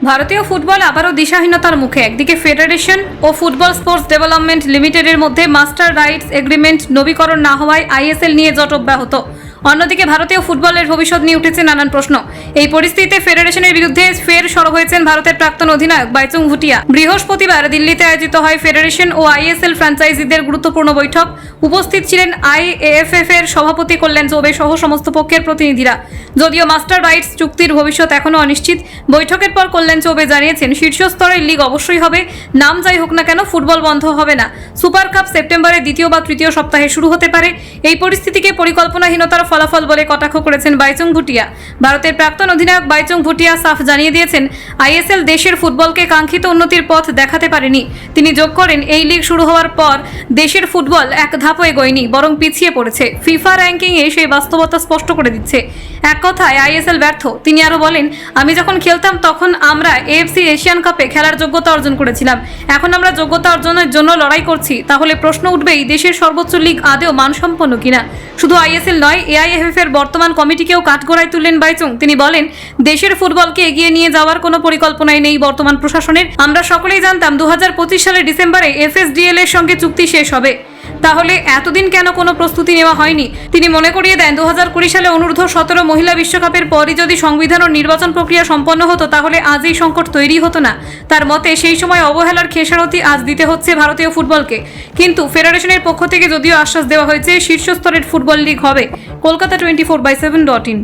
ভারতীয় ফুটবল আবারও দিশাহীনতার মুখে। একদিকে ফেডারেশন ও ফুটবল স্পোর্টস ডেভেলপমেন্ট লিমিটেডের মধ্যে মাস্টার রাইটস এগ্রিমেন্ট নবীকরণ না হওয়ায় আইএসএল নিয়ে জট অব্যাহত। অন্যদিকে ভারতীয় ফুটবলের ভবিষ্যৎ নিয়ে উঠেছে নানান প্রশ্ন। এই পরিস্থিতিতে ফেডারেশনের বিরুদ্ধে ফের সরব হয়েছেন ভারতের প্রাক্তন অধিনায়ক বাইচুং ভুটিয়া। বৃহস্পতিবার দিল্লিতে আয়োজিত হয় ফেডারেশন ও আইএসএল ফ্র্যাঞ্চাইজিদের গুরুত্বপূর্ণ বৈঠক। উপস্থিত ছিলেন আইএএফএফ এর সভাপতি কল্যাণ চৌবে সহ সমস্ত পক্ষের প্রতিনিধিরা। যদিও মাস্টার রাইটস চুক্তির ভবিষ্যৎ এখনও অনিশ্চিত। বৈঠকের পর কল্যাণ চৌবে জানিয়েছেন, শীর্ষ স্তরের লিগ অবশ্যই হবে, নাম যাই হোক না কেন ফুটবল বন্ধ হবে না। সুপার কাপ সেপ্টেম্বরের দ্বিতীয় বা তৃতীয় সপ্তাহে শুরু হতে পারে। এই পরিস্থিতিকে পরিকল্পনাহীনতার ফলাফল বলে কটাক্ষ করেছেন বাইচুং ভুটিয়া। ভারতের প্রাক্তন অধিনায়ক বাইচুং ভুটিয়া সাফ জানিয়ে দিয়েছেন, আইএসএল দেশের ফুটবলকে কাঙ্ক্ষিত উন্নতির পথ দেখাতে পারেনি। তিনি যোগ করেন, এই লিগ শুরু হওয়ার পর দেশের ফুটবল এক ধাপও এগোয়নি, বরং পিছিয়ে পড়েছে। ফিফা র্যাঙ্কিংয়ে সেই বাস্তবতা স্পষ্ট করে দিচ্ছে। এক কথায় আইএসএল ব্যর্থ। তিনি আরও বলেন, আমি যখন খেলতাম তখন আমরা এএফসি এশিয়ান কাপে খেলার যোগ্যতা অর্জন করেছিলাম। এখন আমরা যোগ্যতা অর্জনের জন্য লড়াই করছি। তাহলে প্রশ্ন উঠবেই, দেশের সর্বোচ্চ লিগ আদৌ মানসম্পন্ন কিনা। শুধু আইএসএল নয়, এআইএফএফ এর বর্তমান কমিটিকেও কাঠগড়ায় তুললেন বাইচুং। তিনি বলেন, দেশের ফুটবলকে এগিয়ে নিয়ে যাওয়ার কোনো পরিকল্পনাই নেই বর্তমান প্রশাসনের। আমরা সকলেই জানতাম 2025 সালের ডিসেম্বরে এফএসডিএল এর সঙ্গে চুক্তি শেষ হবে। তাহলে এতদিন কেন কোনো প্রস্তুতি নেওয়া হয়নি? তিনি মনে করিয়ে দেন, 2020 সালে অনূর্ধ্ব 17 মহিলা বিশ্বকাপের পরই যদি সংবিধান ও নির্বাচন প্রক্রিয়া সম্পন্ন হতো, তাহলে আজ এই সংকট তৈরি হতো না। তার মতে, সেই সময় অবহেলার খেসারতি আজ দিতে হচ্ছে ভারতীয় ফুটবলকে। কিন্তু ফেডারেশনের পক্ষ থেকে যদিও আশ্বাস দেওয়া হয়েছে, শীর্ষ স্তরের ফুটবল লিগ হবে। কলকাতা 24/7.in।